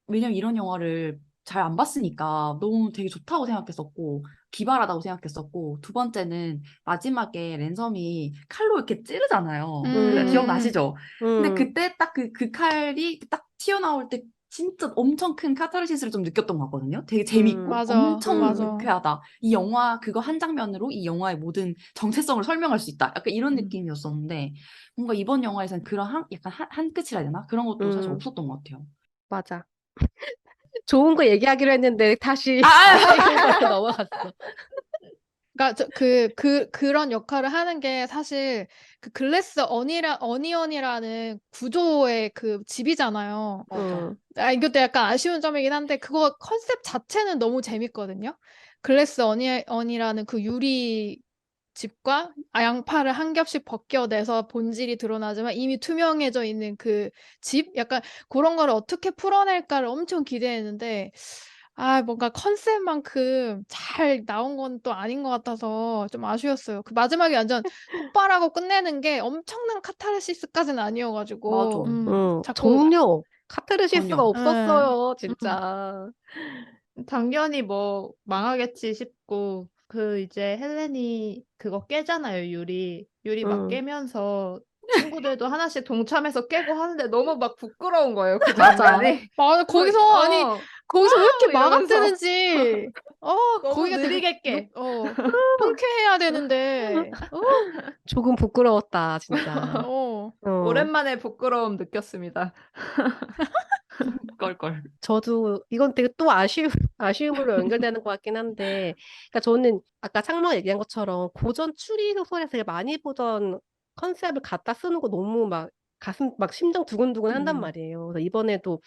D: 왜냐면 이런 영화를 잘 안 봤으니까 너무 되게 좋다고 생각했었고 기발하다고 생각했었고 두 번째는 마지막에 랜섬이 칼로 이렇게 찌르잖아요. 그
C: 음,
D: 기억나시죠? 근데
C: 음,
D: 그때 딱 그 칼이 딱 튀어나올 때 진짜 엄청 큰 카타르시스를 좀 느꼈던 것 같거든요. 되게 재밌고
B: 맞아,
D: 엄청
C: 음,
B: 맞아.
D: 유쾌하다. 이 영화 그거 한 장면으로 이 영화의 모든 정체성을 설명할 수 있다. 약간 이런
E: 음.
D: 느낌이었었는데 뭔가 이번 영화에서는 그런 약간 한 끝이라 해야 되나? 그런 것도 사실
C: 음,
D: 없었던 것 같아요.
C: 맞아. 좋은 거 얘기하기로 했는데 다시
D: 아,
C: 아쉬운 걸로 넘어갔어.
B: 그러니까 그런 역할을 하는 게 사실 그 글래스 어니언이라는 구조의 그 집이잖아요.
D: 맞아.
B: 이것도 약간 아쉬운 점이긴 한데, 그거 컨셉 자체는 너무 재밌거든요. 글래스 어니라는 그 유리 집과 양파를 한 겹씩 벗겨내서 본질이 드러나지만 이미 투명해져 있는 그 집? 약간 그런 거를 어떻게 풀어낼까를 엄청 기대했는데, 뭔가 컨셉만큼 잘 나온 건 또 아닌 것 같아서 좀 아쉬웠어요. 그 마지막에 완전 폭발하고 끝내는 게 엄청난 카타르시스까지는
D: 맞아.
B: 아니어가지고, 자꾸,
C: 전혀 카타르시스가
D: 전혀.
B: 예,
C: 없었어요,
B: 음,
C: 진짜.
E: 당연히 뭐 망하겠지 싶고 이제 헬렌이 그거 깨잖아요, 유리 막
C: 음,
E: 깨면서 친구들도 하나씩 동참해서 깨고 하는데 너무 막 부끄러운 거예요, 그
D: 맞아.
E: 장면이.
B: 맞아.
E: 막
B: 거기서 왜 이렇게
E: 이러면서
B: 막아뜨는지,
E: 너무
B: 거기가 되게,
E: 느리게 깨.
B: 통쾌해야 되는데,
C: 조금 부끄러웠다, 진짜.
B: 어.
C: 어,
E: 오랜만에 부끄러움 느꼈습니다.
D: 껄껄.
C: 저도 이건 되게 또 아쉬움으로 연결되는 것 같긴 한데, 그러니까 저는 아까 창모가 얘기한 것처럼 고전 추리 소설에서 되게 많이 보던 컨셉을 갖다 쓰는 거 너무 막 가슴 막 심장 두근두근 한단
D: 음,
C: 말이에요. 그래서 이번에도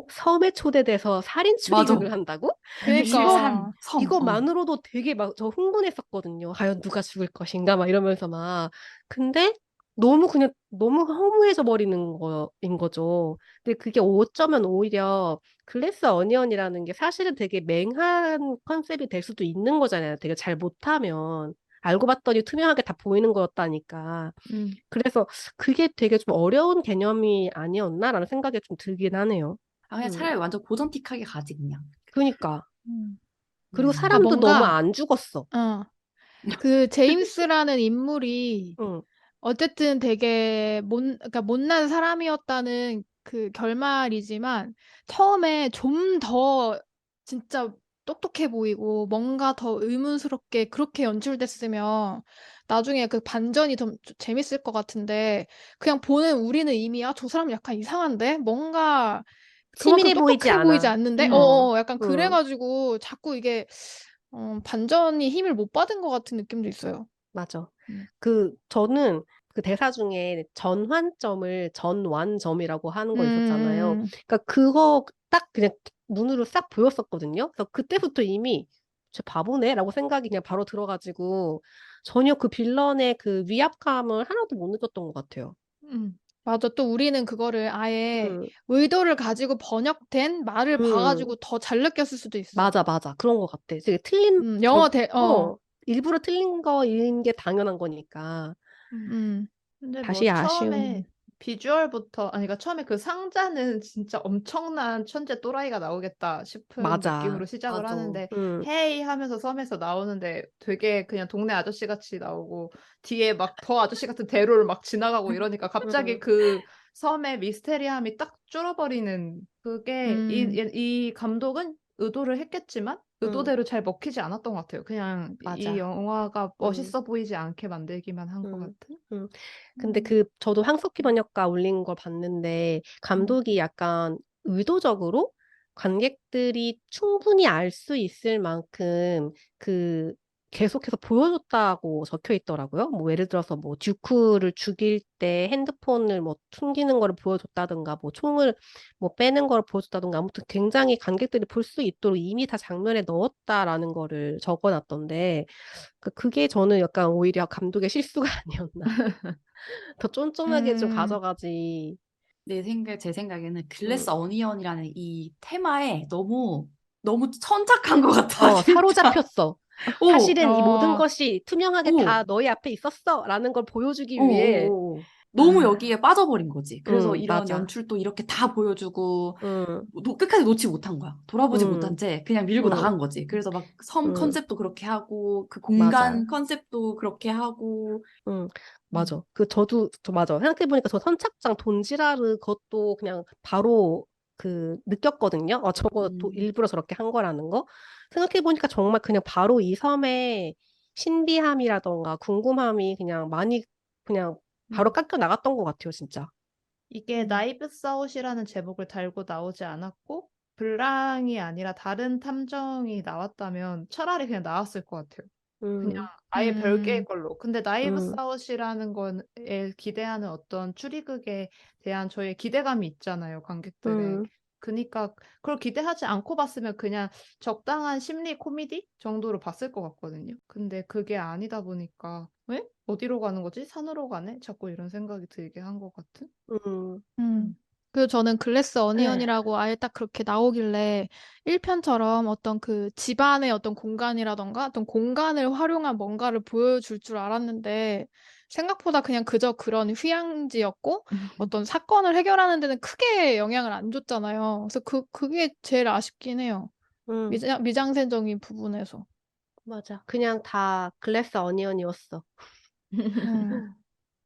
C: 섬에 초대돼서 살인
D: 맞아.
C: 추리극을 한다고? 이거
D: 비밀산
B: 그니까,
D: 섬.
C: 이거만으로도 되게 막 저 흥분했었거든요. 과연 누가 죽을 것인가 막 이러면서 막. 근데 너무 그냥 너무 허무해져 버리는 거인 거죠. 근데 그게 어쩌면 오히려 글래스 어니언이라는 게 사실은 되게 맹한 컨셉이 될 수도 있는 거잖아요. 되게 잘 못하면. 알고 봤더니 투명하게 다 보이는 거였다니까.
E: 음.
C: 그래서 그게 되게 좀 어려운 개념이 아니었나라는 생각이 좀 들긴 하네요.
D: 아, 그냥
C: 음.
D: 차라리 완전 고전틱하게 가지, 그냥.
C: 그니까. 그리고
D: 음.
B: 그러니까
C: 사람도 너무
B: 뭔가,
C: 안 죽었어.
B: 어, 그 제임스라는 인물이
C: 응,
B: 어쨌든 되게 그러니까 못난 사람이었다는 그 결말이지만 처음에 좀 더 진짜 똑똑해 보이고 뭔가 더 의문스럽게 그렇게 연출됐으면 나중에 그 반전이 더 재밌을 것 같은데 그냥 보는 우리는 이미 저 사람 약간 이상한데 뭔가 그만큼
C: 치밀해 보이지
B: 똑똑해 보이지
C: 않아.
B: 않는데
C: 어,
B: 약간
C: 응,
B: 그래가지고 자꾸 이게 반전이 힘을 못 받은 것 같은 느낌도 있어요.
C: 맞아.
B: 음.
C: 저는 그 대사 중에 전환점을 전완점이라고 하는 거 있었잖아요.
B: 음.
C: 그러니까 그거 딱 그냥 눈으로 싹 보였었거든요. 그래서 그때부터 이미 쟤 바보네라고 생각이 그냥 바로 들어가지고 전혀 그 빌런의 그 위압감을 하나도 못 느꼈던 것 같아요.
B: 맞아. 또 우리는 그거를 아예
C: 음,
B: 의도를 가지고 번역된 말을
C: 음,
B: 봐가지고 더 잘 느꼈을 수도 있어.
C: 맞아, 맞아. 그런 것 같아. 되게 틀린, 일부러 틀린 거인 게 당연한 거니까.
B: 음,
E: 근데
C: 다시
E: 뭐
C: 아쉬움.
E: 처음에 비주얼부터 아니 그러니까 처음에 그 상자는 진짜 엄청난 천재 또라이가 나오겠다 싶은
C: 맞아.
E: 느낌으로 시작을
D: 맞아.
E: 하는데
C: 음,
E: 헤이 하면서 섬에서 나오는데 되게 그냥 동네 아저씨 같이 나오고 뒤에 막 더 아저씨 같은 대로를 막 지나가고 이러니까 갑자기
C: 음,
E: 그 섬의 미스테리함이 딱 줄어버리는 그게
B: 음,
E: 이 감독은 의도를 했겠지만
C: 음,
E: 의도대로 잘 먹히지 않았던 것 같아요. 그냥 이
C: 맞아.
E: 영화가
C: 음,
E: 멋있어 보이지 않게 만들기만 한 것
C: 음,
E: 같은?
C: 음. 근데
B: 음,
C: 저도 황석희 번역가 올린 걸 봤는데,
E: 음.
C: 감독이 약간 의도적으로 관객들이 충분히 알 수 있을 만큼 계속해서 보여줬다고 적혀 있더라고요. 뭐 예를 들어서 뭐 듀크를 죽일 때 핸드폰을 뭐 숨기는 거를 보여줬다든가 뭐 총을 뭐 빼는 거를 보여줬다든가 아무튼 굉장히 관객들이 볼 수 있도록 이미 다 장면에 넣었다라는 거를 적어놨던데 그게 저는 약간 오히려 감독의 실수가 아니었나. 더 쫀쫀하게 좀
B: 음,
C: 가져가지.
D: 제 생각에는
C: 음.
D: 글래스 어니언이라는 이 테마에 너무 천착한 것 같아, 진짜.
C: 사로잡혔어.
D: 오,
C: 사실은 이 모든
B: 어,
C: 것이 투명하게
D: 오,
C: 다 너희 앞에 있었어. 라는 걸 보여주기 위해.
D: 오. 너무
B: 아,
D: 여기에 빠져버린 거지. 그래서 이런
C: 맞아.
D: 연출도 이렇게 다 보여주고,
C: 음,
D: 끝까지 놓지 못한 거야. 돌아보지 못한
C: 음,
D: 채 그냥 밀고
C: 음,
D: 나간 거지. 그래서 막 섬
C: 음,
D: 컨셉도 그렇게 하고, 그
C: 맞아.
D: 공간 컨셉도 그렇게 하고,
C: 음,
D: 음,
C: 맞아. 맞아. 생각해보니까 저 선착장 돈지라르 그것도 그냥 바로 느꼈거든요. 저거
D: 음,
C: 일부러 저렇게 한 거라는 거. 생각해보니까 정말 그냥 바로 이 섬의 신비함이라던가 궁금함이 그냥 많이 그냥 바로
E: 음.
C: 깎여 나갔던 것 같아요, 진짜.
E: 이게
B: 음,
E: 나이브스 아웃이라는 제목을 달고 나오지 않았고 블랑이 아니라 다른 탐정이 나왔다면 차라리 그냥 나왔을 것 같아요. 그냥
C: 음,
E: 아예 별개의
B: 음,
E: 걸로. 근데 나이브스
C: 음,
E: 아웃이라는 거에 기대하는 어떤 추리극에 대한 저의 기대감이 있잖아요, 관객들의.
C: 음,
E: 그니까 그걸 기대하지 않고 봤으면 그냥 적당한 심리 코미디 정도로 봤을 것 같거든요. 근데 그게 아니다 보니까 왜? 어디로 가는 거지? 산으로 가네? 자꾸 이런 생각이 들게 한 것 같은?
C: 음,
B: 음.
E: 음.
B: 그리고 저는 글래스
C: 에휴,
B: 어니언이라고 아예 딱 그렇게 나오길래 1편처럼 어떤 그 집안의 어떤 공간이라던가 어떤 공간을 활용한 뭔가를 보여줄 줄 알았는데 생각보다 그냥 그저 그런 휴양지였고 어떤 사건을 해결하는 데는 크게 영향을 안 줬잖아요. 그래서 그게 제일 아쉽긴 해요.
C: 음,
B: 미장센적인 부분에서.
C: 맞아. 그냥 다 글래스 어니언이었어.
B: 음,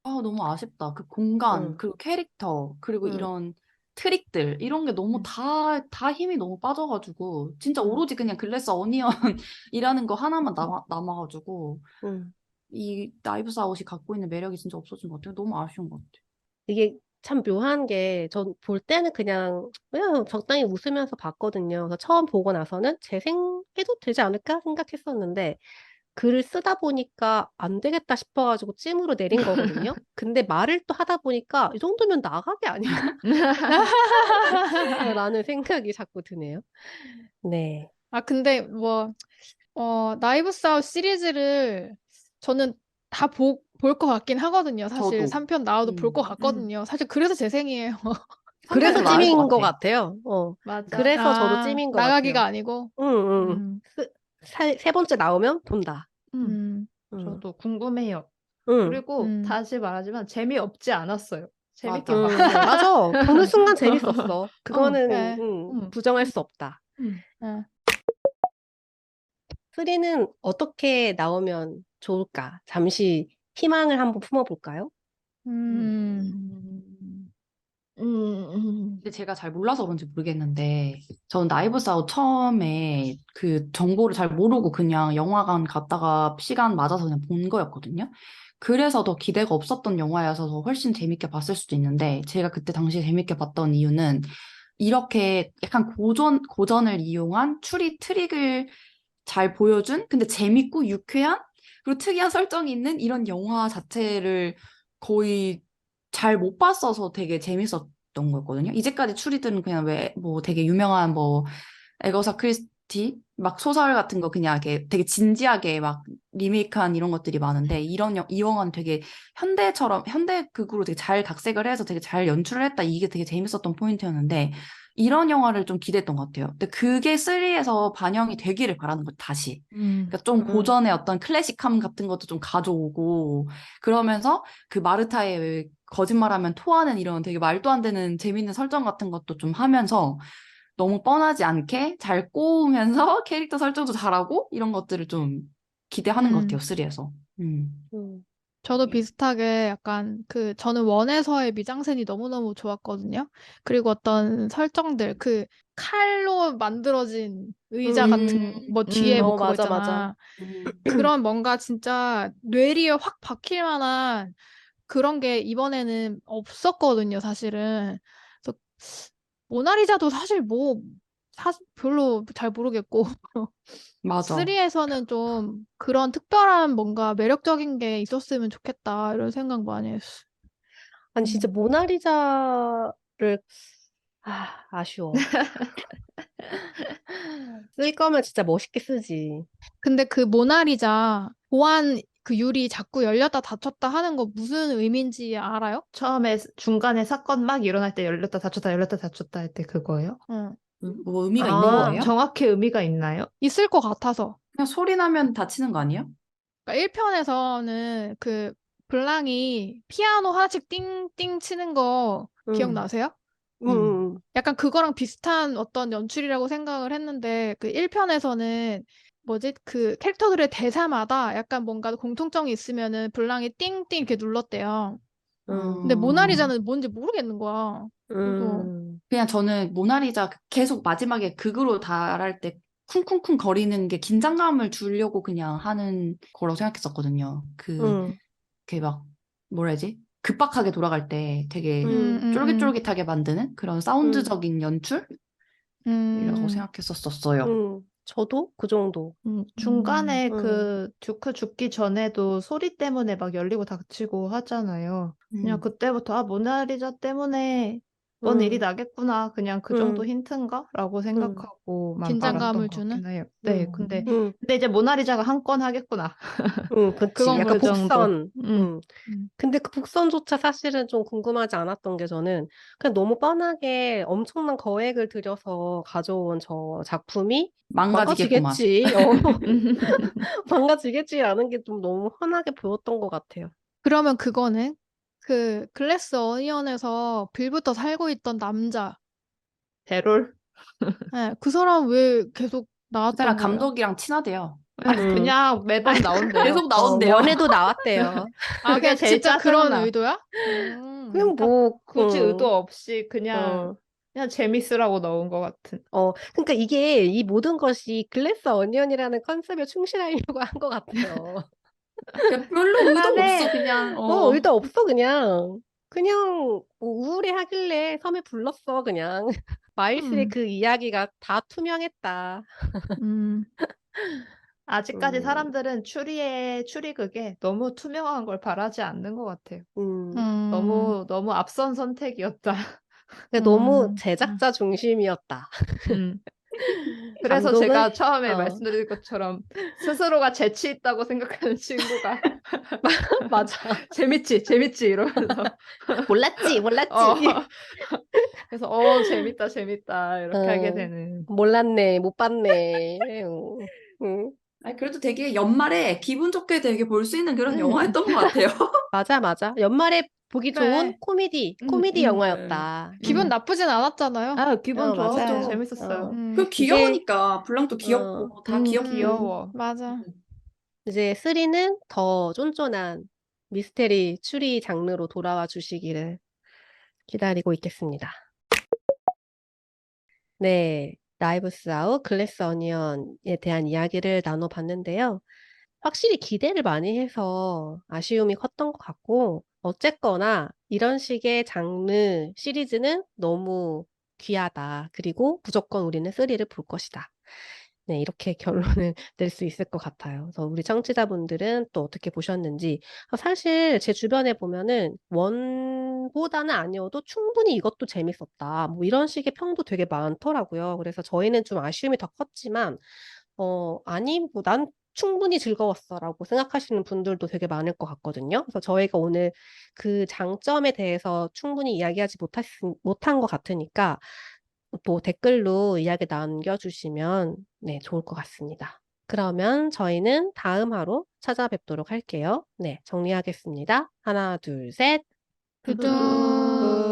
D: 너무 아쉽다. 그 공간,
C: 음,
D: 그리고 캐릭터, 그리고
C: 음,
D: 이런 트릭들, 이런 게 너무
B: 음,
D: 다 힘이 너무 빠져가지고, 진짜
C: 음,
D: 오로지 그냥 글래스 어니언이라는 거 하나만 남아가지고,
C: 음.
D: 이 나이브스 아웃이 갖고 있는 매력이 진짜 없어진 것 같아요. 너무 아쉬운 것 같아요.
C: 이게 참 묘한 게, 전 볼 때는 그냥 적당히 웃으면서 봤거든요. 그래서 처음 보고 나서는 재생해도 되지 않을까 생각했었는데, 글을 쓰다 보니까 안 되겠다 싶어가지고 찜으로 내린 거거든요. 근데 말을 또 하다 보니까 이 정도면 나가게 아닌가? 라는 생각이 자꾸 드네요. 네.
B: 아, 근데 나이브스 아웃 시리즈를 저는 다 볼 것 같긴 하거든요. 사실
D: 저도.
B: 3편 나와도 볼 것
D: 음.
B: 같거든요. 사실 그래서 재생이에요.
D: 3편이 더
C: 그래서
D: 나을 것
C: 찜인 것
D: 같아.
C: 같아요.
E: 맞아.
C: 그래서 저도 찜인 것
B: 나가기가
C: 같아요.
B: 아니고.
C: 응, 응.
B: 음,
C: 세 번째 나오면 본다.
E: 음,
B: 음,
C: 응,
E: 저도 궁금해요.
C: 응,
E: 그리고
B: 음,
E: 다시 말하지만 재미없지 않았어요. 재밌게
D: 맞아.
E: 봤어요.
C: 맞아. 보는 순간 재밌었어.
E: 어,
C: 그거는,
B: 네,
C: 부정할
E: 음,
C: 수 없다.
E: 음.
B: 네.
C: 3는 어떻게 나오면 좋을까? 잠시 희망을 한번 품어볼까요?
B: 음,
D: 근데 제가 잘 몰라서 그런지 모르겠는데, 저는 나이브스 아웃 처음에 그 정보를 잘 모르고 그냥 영화관 갔다가 시간 맞아서 그냥 본 거였거든요. 그래서 더 기대가 없었던 영화여서 더 훨씬 재밌게 봤을 수도 있는데, 제가 그때 당시에 재밌게 봤던 이유는 이렇게 약간 고전을 이용한 추리 트릭을 잘 보여준, 근데 재밌고 유쾌한, 그리고 특이한 설정이 있는 이런 영화 자체를 거의 잘 못 봤어서 되게 재밌었던 거였거든요. 이제까지 추리들은 그냥 왜, 뭐 되게 유명한 뭐, 에거사 크리스티? 막 소설 같은 거 그냥 이렇게 되게 진지하게 막 리메이크한 이런 것들이 많은데, 이 영화는 되게 현대극으로 되게 잘 각색을 해서 되게 잘 연출을 했다. 이게 되게 재밌었던 포인트였는데, 이런 영화를 좀 기대했던 것 같아요. 근데 그게 3에서 반영이 되기를 바라는 거죠, 다시. 그러니까 좀
C: 음,
D: 고전의 어떤 클래식함 같은 것도 좀 가져오고, 그러면서 그 마르타의 왜 거짓말하면 토하는 이런 되게 말도 안 되는 재밌는 설정 같은 것도 좀 하면서 너무 뻔하지 않게 잘 꼬우면서 캐릭터 설정도 잘하고 이런 것들을 좀 기대하는 것 같아요,
B: 음.
D: 3에서.
C: 음,
B: 저도 비슷하게 약간 저는 원에서의 미장센이 너무너무 좋았거든요. 그리고 어떤 설정들, 칼로 만들어진 의자 같은, 뭐 뒤에 뭐 그거
C: 맞아, 맞아.
B: 있잖아.
D: 음.
B: 그런 뭔가 진짜 뇌리에 확 박힐 만한 그런 게 이번에는 없었거든요, 사실은. 그래서 모나리자도 사실 별로 잘 모르겠고.
D: 맞아.
B: 3에서는 좀 그런 특별한 뭔가 매력적인 게 있었으면 좋겠다, 이런 생각 많이 했어.
C: 아니, 진짜
B: 음.
C: 모나리자를, 아쉬워. 쓸 거면 진짜 멋있게 쓰지.
B: 근데 그 모나리자 보안 그 유리 자꾸 열렸다 닫혔다 하는 거 무슨 의미인지 알아요?
E: 처음에 중간에 사건 막 일어날 때 열렸다 닫혔다 할 때 그거예요?
B: 응.
D: 뭐 의미가 있는
C: 아,
D: 거예요?
E: 정확히 의미가 있나요?
B: 있을 것 같아서.
D: 그냥 소리 나면 다치는 거 아니에요?
B: 그러니까 1편에서는 블랑이 피아노 하나씩 띵띵 치는 거
C: 음,
B: 기억나세요?
C: 음,
B: 약간 그거랑 비슷한 어떤 연출이라고 생각을 했는데, 1편에서는 뭐지? 캐릭터들의 대사마다 약간 뭔가 공통점이 있으면은 블랑이 띵띵 이렇게 눌렀대요. 근데
D: 음,
B: 모나리자는 뭔지 모르겠는 거야. 그래서
D: 그냥 저는 모나리자 계속 마지막에 극으로 달할 때 쿵쿵쿵 거리는 게 긴장감을 주려고 그냥 하는 거라고 생각했었거든요.
C: 음,
D: 그게 막, 뭐라 해야지? 급박하게 돌아갈 때 되게
B: 음.
D: 쫄깃쫄깃하게 만드는 그런
C: 음,
D: 사운드적인 연출이라고
B: 음.
D: 생각했었어요.
C: 저도 그 정도.
B: 음.
E: 중간에
C: 음,
E: 듀크 죽기 전에도 소리 때문에 막 열리고 닫히고 하잖아요. 그냥
D: 음.
E: 그때부터, 모나리자 때문에 뭔 일이
C: 음,
E: 나겠구나. 그냥 그 정도
C: 음,
E: 힌트인가? 라고
C: 음,
E: 생각하고만
B: 긴장감을
E: 빨았던 것
B: 주는?
E: 같긴 해요. 네,
D: 음.
E: 근데 이제 모나리자가 한 건 하겠구나.
C: 그치.
B: 그건
C: 약간
E: 그
B: 그렇지.
E: 정도.
C: 복선.
E: 음.
B: 음.
C: 근데 그 복선조차 사실은 좀 궁금하지 않았던 게 저는 그냥 너무 뻔하게 엄청난 거액을 들여서 가져온 저 작품이
D: 망가지겠구만.
C: 망가지겠지. 망가지겠지라는 게 좀 너무 환하게 보였던 것 같아요.
B: 그러면 그거는 글래스 어니언에서 빌부터 살고 있던 남자.
E: 대롤?
B: 예, 그 사람 왜 계속
D: 그 사람
B: 나왔던 거예요?
D: 감독이랑 친하대요.
C: 음,
E: 그냥 매번 나온대요.
D: 계속 나온대요.
C: 원에도 나왔대요.
B: 아,
E: 그게
B: 그냥
E: 제일
B: 진짜 그런
E: 짜증나.
B: 의도야?
C: 그냥
E: 다
C: 뭐,
E: 굳이 의도 없이 그냥,
C: 어,
E: 그냥 재밌으라고 넣은 것 같은.
C: 그러니까 이게 이 모든 것이 글래스 어니언이라는 컨셉에 충실하려고 한 것 같아요.
D: 그냥 별로 의도 없어,
E: 미안해.
D: 그냥,
C: 의도 없어, 그냥. 그냥, 뭐 우울해 하길래 섬에 불렀어, 그냥. 마일스의
B: 음.
C: 그 이야기가 다 투명했다.
B: 음.
E: 아직까지
C: 음,
E: 사람들은 추리극에 너무 투명한 걸 바라지 않는 것 같아요.
C: 음.
B: 음.
E: 너무 앞선 선택이었다.
C: 근데 너무
B: 음.
C: 제작자 중심이었다.
E: 음. 그래서
C: 감독은,
E: 제가 처음에
C: 어,
E: 말씀드린 것처럼 스스로가 재치 있다고 생각하는 친구가
C: 맞아.
E: 재밌지 이러면서
C: 몰랐지,
E: 어
C: 몰랐지.
E: 그래서 재밌다 이렇게 하게
C: 어,
E: 되는.
C: 몰랐네, 못 봤네. 응.
D: 아니, 그래도 되게 연말에 기분 좋게 되게 볼 수 있는 그런
E: 음.
D: 영화였던 것 같아요.
C: 맞아, 맞아. 연말에 보기 좋은
B: 그래.
C: 코미디
E: 네.
C: 영화였다.
B: 기분 나쁘진 않았잖아요.
E: 기분 좋았어.
C: 맞아요.
E: 재밌었어요.
B: 음.
D: 그
C: 이게,
D: 귀여우니까, 블랑도
C: 어,
D: 귀엽고, 다 귀엽고.
E: 귀여워.
B: 맞아.
C: 이제 3는 더 쫀쫀한 미스테리 추리 장르로 돌아와 주시기를 기다리고 있겠습니다. 네, 나이브스 아웃 글래스 어니언에 대한 이야기를 나눠봤는데요. 확실히 기대를 많이 해서 아쉬움이 컸던 것 같고, 어쨌거나 이런 식의 장르 시리즈는 너무 귀하다. 그리고 무조건 우리는 3를 볼 것이다. 네, 이렇게 결론을 낼 수 있을 것 같아요. 그래서 우리 청취자분들은 또 어떻게 보셨는지. 사실 제 주변에 보면은 원보다는 아니어도 충분히 이것도 재밌었다. 뭐 이런 식의 평도 되게 많더라고요. 그래서 저희는 좀 아쉬움이 더 컸지만, 아니, 뭐 난 충분히 즐거웠어라고 생각하시는 분들도 되게 많을 것 같거든요. 그래서 저희가 오늘 그 장점에 대해서 충분히 이야기하지 못한 것 같으니까 또 댓글로 이야기 남겨주시면 네, 좋을 것 같습니다. 그러면 저희는 다음 화로 찾아뵙도록 할게요. 네, 정리하겠습니다. 하나, 둘, 셋.
B: 두둥.